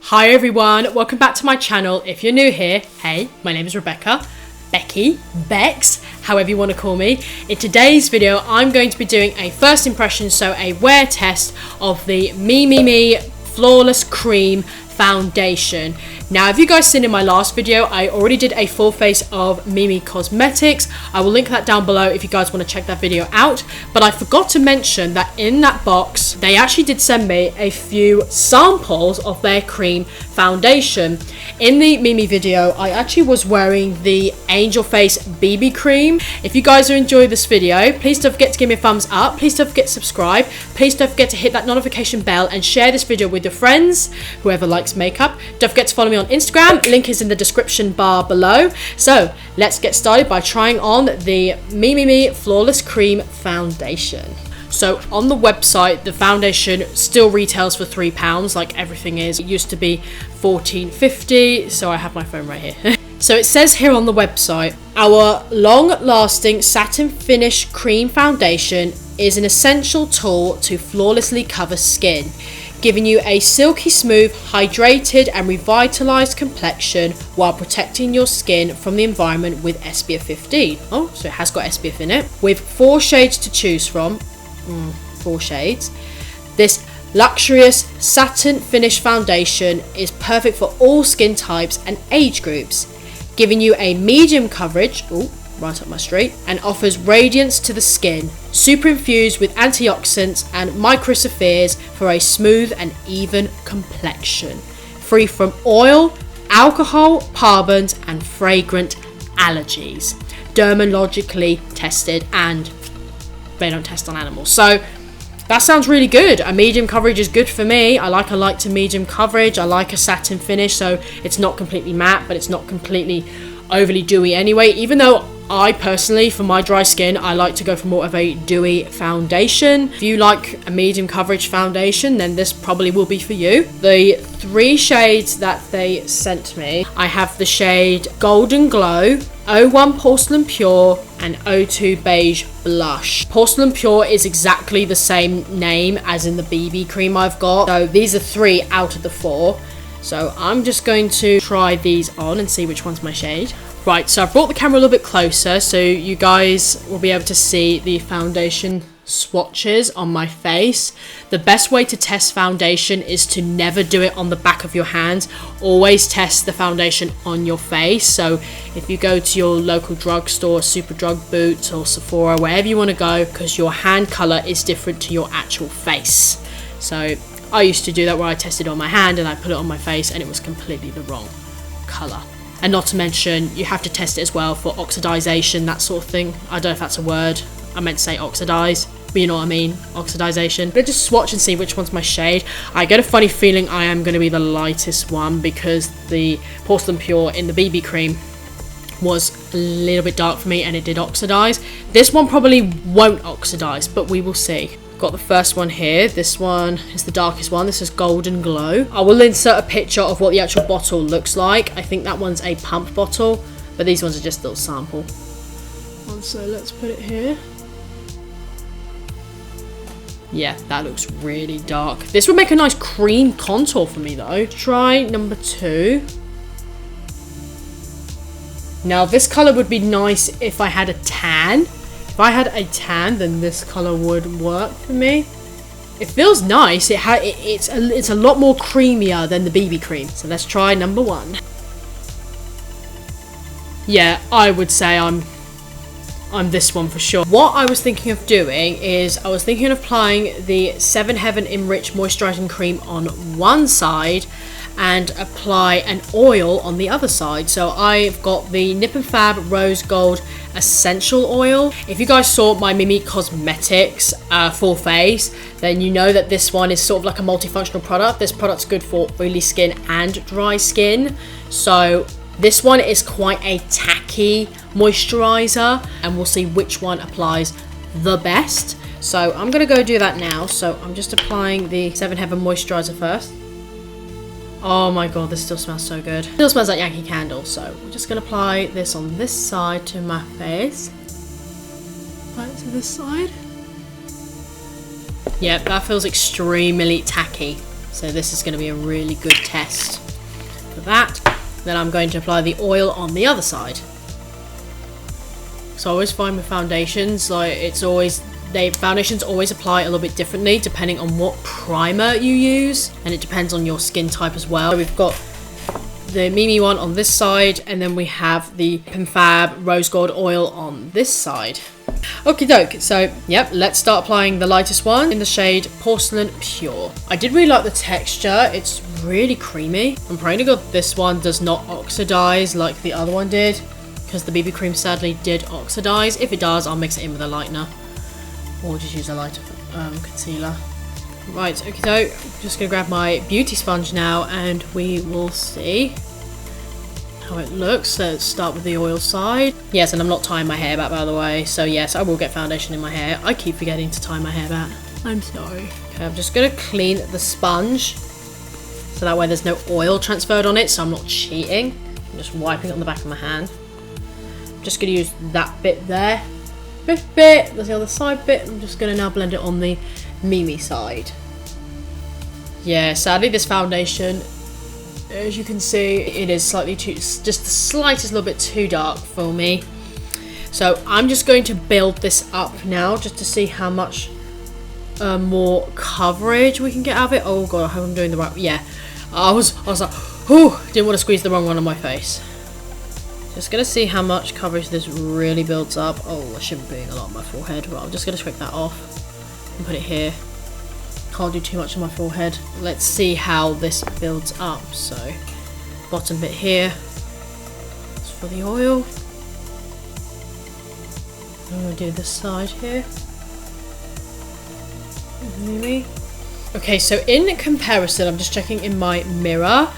Hi everyone, welcome back to my channel. If you're new here, hey, my name is Rebecca, Becky, Bex, however you want to call me. In today's video, I'm going to be doing a first impression, so a wear test of the Mememe Flawless Cream Foundation. Now, if you guys seen in my last video, I already did a full face of Mememe Cosmetics. I will link that down below if you guys want to check that video out. But I forgot to mention that in that box, they actually did send me a few samples of their cream foundation. In the Mememe video, I actually was wearing the Angel Face BB cream. If you guys are enjoying this video, please don't forget to give me a thumbs up. Please don't forget to subscribe. Please don't forget to hit that notification bell and share this video with your friends, whoever likes makeup. Don't forget to follow me on Instagram, link is in the description bar below. So let's get started by trying on the Mememe Flawless Cream Foundation. So on the website, the foundation still retails for £3, like everything is. It used to be $14.50, so I have my phone right here. So it says here on the website, our long-lasting satin finish cream foundation is an essential tool to flawlessly cover skin, giving you a silky smooth, hydrated and revitalized complexion while protecting your skin from the environment with SPF 15. Oh, so it has got SPF in it. With 4 shades to choose from, 4 shades. This luxurious satin finish foundation is perfect for all skin types and age groups, giving you a medium coverage, right up my street, and offers radiance to the skin, super infused with antioxidants and microspheres for a smooth and even complexion, free from oil, alcohol, parabens and fragrant allergies, dermatologically tested, and they don't test on animals. So that sounds really good. A medium coverage is good for me. I like a light to medium coverage. I like a satin finish, so it's not completely matte, but it's not completely overly dewy anyway, even though I personally, for my dry skin, I like to go for more of a dewy foundation. If you like a medium coverage foundation, then this probably will be for you. The 3 shades that they sent me, I have the shade Golden Glow, 01 Porcelain Pure, and 02 Beige Blush. Porcelain Pure is exactly the same name as in the BB cream I've got. So these are 3 out of the 4. So I'm just going to try these on and see which one's my shade. Right, so I've brought the camera a little bit closer so you guys will be able to see the foundation swatches on my face. The best way to test foundation is to never do it on the back of your hands. Always test the foundation on your face. So if you go to your local drugstore, Superdrug, Boots or Sephora, wherever you want to go, because your hand colour is different to your actual face. So I used to do that where I tested on my hand and I put it on my face and it was completely the wrong colour. And not to mention, you have to test it as well for oxidization, that sort of thing. I don't know if that's a word. I meant to say oxidize, but you know what I mean, oxidization. But just swatch and see which one's my shade. I get a funny feeling I am going to be the lightest one because the Porcelain Pure in the BB cream was a little bit dark for me and it did oxidize. This one probably won't oxidize, but we will see. Got the first one here. This one is the darkest one. This is Golden Glow. I will insert a picture of what the actual bottle looks like. I think that one's a pump bottle, but these ones are just a little sample. So let's put it here. Yeah, that looks really dark. This would make a nice cream contour for me though. Try number 2. Now this color would be nice if I had a tan. If I had a tan, then this colour would work for me. It feels nice. It's a lot more creamier than the BB cream. So let's try number 1. Yeah, I would say I'm this one for sure. What I was thinking of doing is I was thinking of applying the 7 Heaven Enriched Moisturising Cream on one side and apply an oil on the other side. So I've got the Nip and Fab Rose Gold Essential Oil. If you guys saw my Mememe Cosmetics full face, then you know that this one is sort of like a multifunctional product. This product's good for oily skin and dry skin. So this one is quite a tacky moisturizer and we'll see which one applies the best. So I'm gonna go do that now. So I'm just applying the 7 Heaven moisturizer first. Oh my god, this still smells so good. It still smells like Yankee Candle, so we're just going to apply this on this side to my face. Apply it to this side. Yep, that feels extremely tacky. So this is going to be a really good test for that. Then I'm going to apply the oil on the other side. So I always find with foundations, like foundations always apply a little bit differently depending on what primer you use, and it depends on your skin type as well. So we've got the Mememe one on this side, and then we have the Fab Rose Gold oil on this side. Okie doke, so yep, let's start applying the lightest one in the shade Porcelain Pure. I did really like the texture, it's really creamy. I'm praying to God this one does not oxidize like the other one did, because the BB cream sadly did oxidize. If it does, I'll mix it in with a lightener, or just use a lighter concealer. Right, okie doke, I'm just going to grab my beauty sponge now and we will see how it looks. So let's start with the oil side. Yes, and I'm not tying my hair back, by the way, so yes, I will get foundation in my hair. I keep forgetting to tie my hair back, I'm sorry. Okay, I'm just going to clean the sponge so that way there's no oil transferred on it, so I'm not cheating. I'm just wiping it on the back of my hand. I'm just going to use that bit there. This bit, there's the other side bit. I'm just going to now blend it on the Mememe side. Yeah, sadly this foundation, as you can see, it is slightly too, just the slightest little bit too dark for me. So I'm just going to build this up now just to see how much more coverage we can get out of it. Oh god, I hope I'm doing the right, yeah. I was like, oh, didn't want to squeeze the wrong one on my face. Just gonna see how much coverage this really builds up. Oh, I shouldn't be doing a lot on my forehead, but I'm just gonna scrape that off and put it here. Can't do too much on my forehead. Let's see how this builds up. So, bottom bit here. It's for the oil. I'm gonna do this side here. Maybe. Okay, so in comparison, I'm just checking in my mirror.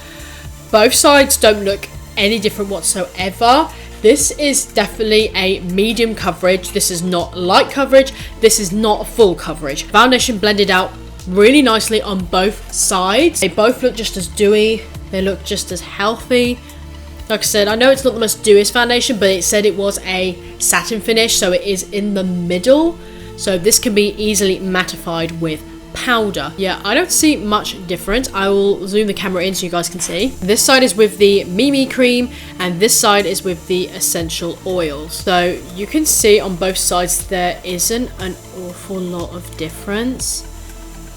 Both sides don't look any different whatsoever. This is definitely a medium coverage. This is not light coverage. This is not full coverage. Foundation blended out really nicely on both sides. They both look just as dewy. They look just as healthy. Like I said, I know it's not the most dewiest foundation, but it said it was a satin finish, so it is in the middle. So this can be easily mattified with powder. Yeah, I don't see much difference. I will zoom the camera in so you guys can see. This side is with the Mememe cream and this side is with the essential oils. So you can see on both sides there isn't an awful lot of difference.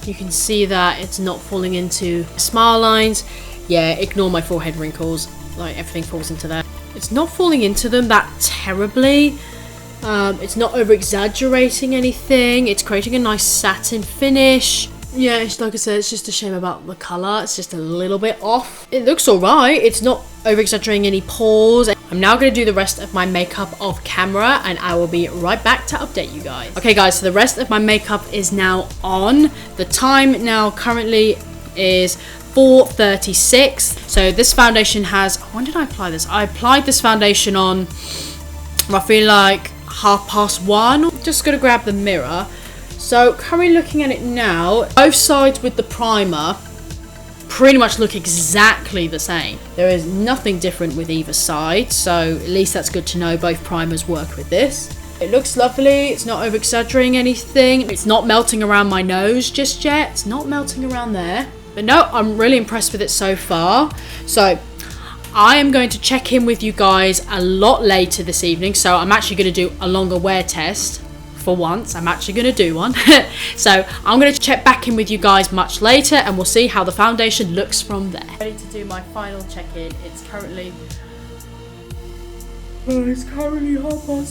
You can see that it's not falling into smile lines. Yeah, ignore my forehead wrinkles. Like everything falls into there. It's not falling into them that terribly. It's not over exaggerating anything. It's creating a nice satin finish. Yeah, it's like I said, it's just a shame about the colour. It's just a little bit off. It looks alright. It's not over exaggerating any pores. I'm now going to do the rest of my makeup off camera and I will be right back to update you guys. Okay guys, so the rest of my makeup is now on. The time now currently is 4:36. So this foundation has, when did I apply this? I applied this foundation on roughly like 1:30. Just gonna grab the mirror. So currently looking at it now, both sides with the primer pretty much look exactly the same. There is nothing different with either side, so at least that's good to know. Both primers work with this. It looks lovely. It's not over exaggerating anything. It's not melting around my nose just yet. It's not melting around there. But no, I'm really impressed with it so far. So I am going to check in with you guys a lot later this evening. So I'm actually going to do a longer wear test. For once, I'm actually going to do one. So I'm going to check back in with you guys much later and we'll see how the foundation looks from there. Ready to do my final check-in. It's currently 10:30.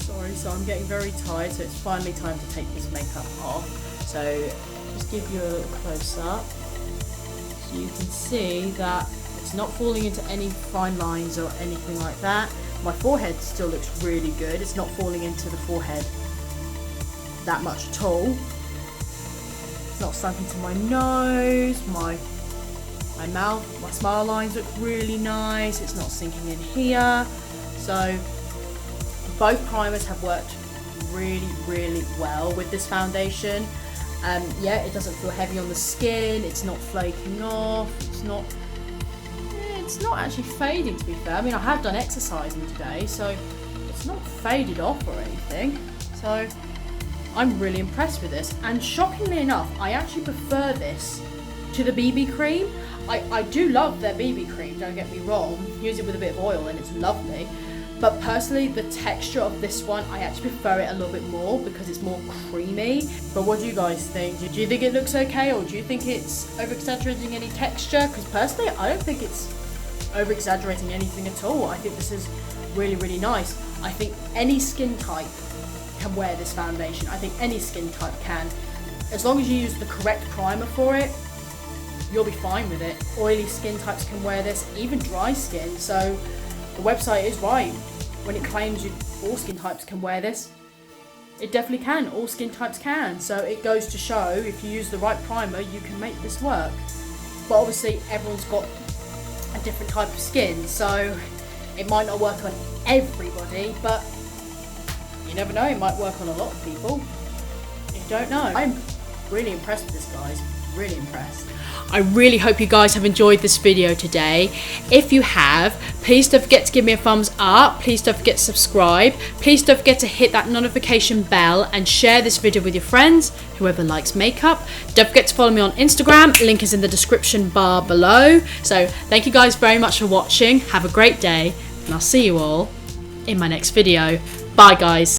Sorry, so I'm getting very tired. So it's finally time to take this makeup off. So just give you a little close-up. So you can see that it's not falling into any fine lines or anything like that. My forehead still looks really good. It's not falling into the forehead that much at all. It's not sunk into my nose, my mouth, my smile lines look really nice. It's not sinking in here. So both primers have worked really well with this foundation. Yeah, it doesn't feel heavy on the skin. It's not flaking off. It's not actually fading, to be fair. I mean, I have done exercising today, so it's not faded off or anything. So I'm really impressed with this. And shockingly enough, I actually prefer this to the BB cream. I do love their BB cream, don't get me wrong. Use it with a bit of oil and it's lovely. But personally, the texture of this one, I actually prefer it a little bit more because it's more creamy. But what do you guys think? Do you think it looks okay, or do you think it's over-exaggerating any texture? Because personally, I don't think it's over-exaggerating anything at all. I think this is really, really nice. I think any skin type can wear this foundation. I think any skin type can. As long as you use the correct primer for it, you'll be fine with it. Oily skin types can wear this, even dry skin. So the website is right when it claims all skin types can wear this. It definitely can, all skin types can. So it goes to show, if you use the right primer, you can make this work. But obviously everyone's got a different type of skin, so it might not work on everybody, but you never know, it might work on a lot of people. You don't know. I'm really impressed with this, guys. Really impressed. I really hope you guys have enjoyed this video today. If you have, please don't forget to give me a thumbs up. Please don't forget to subscribe. Please don't forget to hit that notification bell and share this video with your friends, whoever likes makeup. Don't forget to follow me on Instagram. Link is in the description bar below. So thank you guys very much for watching. Have a great day, and I'll see you all in my next video. Bye, guys.